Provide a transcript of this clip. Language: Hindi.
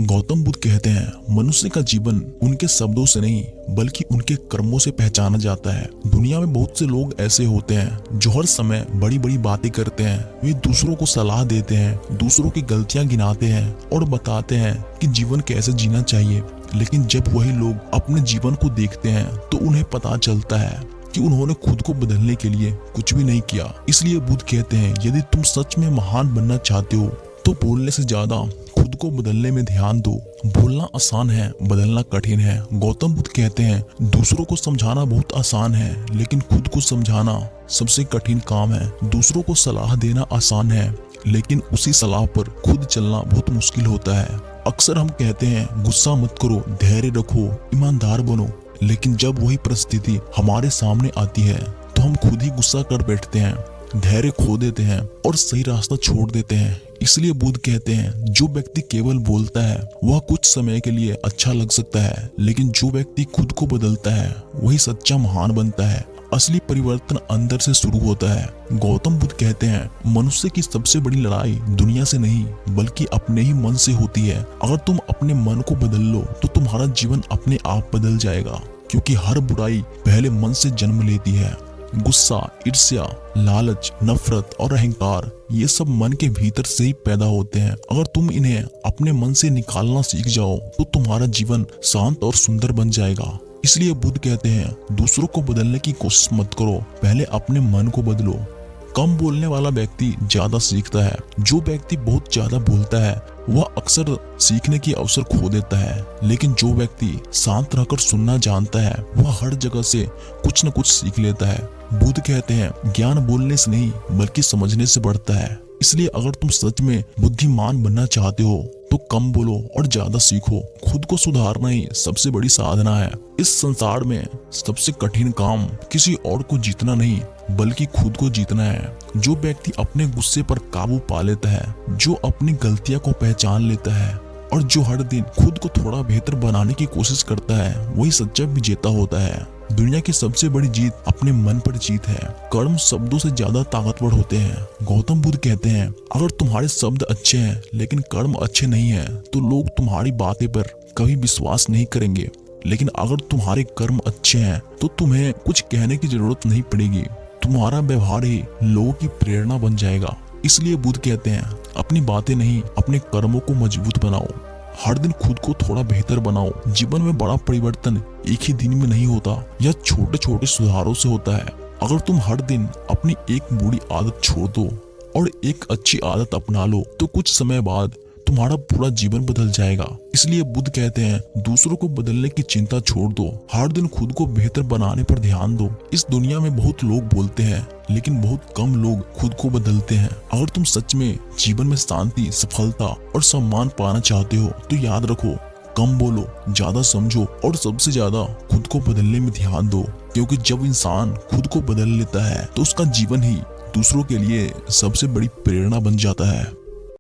गौतम बुद्ध कहते हैं मनुष्य का जीवन उनके शब्दों से नहीं बल्कि उनके कर्मों से पहचाना जाता है। दुनिया में बहुत से लोग ऐसे होते हैं जो हर समय बड़ी बड़ी बातें करते हैं। वे दूसरों को सलाह देते हैं, दूसरों की गलतियां गिनाते हैं और बताते हैं कि जीवन कैसे जीना चाहिए। लेकिन जब वही लोग अपने जीवन को देखते हैं तो उन्हें पता चलता है कि उन्होंने खुद को बदलने के लिए कुछ भी नहीं किया। इसलिए बुद्ध कहते हैं यदि तुम सच में महान बनना चाहते हो तो बोलने से ज्यादा खुद को बदलने में ध्यान दो। बोलना आसान है, बदलना कठिन है। गौतम बुद्ध कहते हैं दूसरों को समझाना बहुत आसान है लेकिन खुद को समझाना सबसे कठिन काम है। दूसरों को सलाह देना आसान है लेकिन उसी सलाह पर खुद चलना बहुत मुश्किल होता है। अक्सर हम कहते हैं गुस्सा मत करो, धैर्य रखो, ईमानदार बनो, लेकिन जब वही परिस्थिति हमारे सामने आती है तो हम खुद ही गुस्सा कर बैठते हैं, धैर्य खो देते हैं और सही रास्ता छोड़ देते हैं। इसलिए बुद्ध कहते हैं जो व्यक्ति केवल बोलता है वह कुछ समय के लिए अच्छा लग सकता है, लेकिन जो व्यक्ति खुद को बदलता है वही सच्चा महान बनता है। असली परिवर्तन अंदर से शुरू होता है। गौतम बुद्ध कहते हैं मनुष्य की सबसे बड़ी लड़ाई दुनिया से नहीं बल्कि अपने ही मन से होती है। अगर तुम अपने मन को बदल लो तो तुम्हारा जीवन अपने आप बदल जाएगा, क्योंकि हर बुराई पहले मन से जन्म लेती है। गुस्सा, ईर्ष्या, लालच, नफरत और अहंकार ये सब मन के भीतर से ही पैदा होते हैं। अगर तुम इन्हें अपने मन से निकालना सीख जाओ तो तुम्हारा जीवन शांत और सुंदर बन जाएगा। इसलिए बुद्ध कहते हैं दूसरों को बदलने की कोशिश मत करो, पहले अपने मन को बदलो। कम बोलने वाला व्यक्ति ज्यादा सीखता है। जो व्यक्ति बहुत ज्यादा बोलता है वह अक्सर सीखने की अवसर खो देता है, लेकिन जो व्यक्ति शांत रहकर सुनना जानता है वह हर जगह से कुछ न कुछ सीख लेता है। बुद्ध कहते हैं ज्ञान बोलने से नहीं बल्कि समझने से बढ़ता है। इसलिए अगर तुम सच में बुद्धिमान बनना चाहते हो तो कम बोलो और ज्यादा सीखो। खुद को सुधारना ही सबसे बड़ी साधना है। इस संसार में सबसे कठिन काम किसी और को जीतना नहीं बल्कि खुद को जीतना है। जो व्यक्ति अपने गुस्से पर काबू पा लेता है, जो अपनी गलतियां को पहचान लेता है और जो हर दिन खुद को थोड़ा बेहतर बनाने की कोशिश करता है, वही सच्चा विजेता होता है। दुनिया की सबसे बड़ी जीत अपने मन पर जीत है। कर्म शब्दों से ज्यादा ताकतवर होते हैं। गौतम बुद्ध कहते हैं अगर तुम्हारे शब्द अच्छे हैं लेकिन कर्म अच्छे नहीं है तो लोग तुम्हारी बातें पर कभी विश्वास नहीं करेंगे, लेकिन अगर तुम्हारे कर्म अच्छे हैं तो तुम्हें कुछ कहने की जरूरत नहीं पड़ेगी। तुम्हारा व्यवहार ही लोगों की प्रेरणा बन जाएगा। इसलिए बुद्ध कहते हैं अपनी बातें नहीं अपने कर्मों को मजबूत बनाओ। हर दिन खुद को थोड़ा बेहतर बनाओ। जीवन में बड़ा परिवर्तन एक ही दिन में नहीं होता, यह छोटे छोटे सुधारों से होता है। अगर तुम हर दिन अपनी एक बुरी आदत छोड़ दो और एक अच्छी आदत अपना लो तो कुछ समय बाद तुम्हारा पूरा जीवन बदल जाएगा। इसलिए बुद्ध कहते हैं दूसरों को बदलने की चिंता छोड़ दो, हर दिन खुद को बेहतर बनाने पर ध्यान दो। इस दुनिया में बहुत लोग बोलते हैं लेकिन बहुत कम लोग खुद को बदलते हैं। अगर तुम सच में जीवन में शांति, सफलता और सम्मान पाना चाहते हो तो याद रखो कम बोलो, ज्यादा समझो और सबसे ज्यादा खुद को बदलने में ध्यान दो, क्योंकि जब इंसान खुद को बदल लेता है तो उसका जीवन ही दूसरों के लिए सबसे बड़ी प्रेरणा बन जाता है।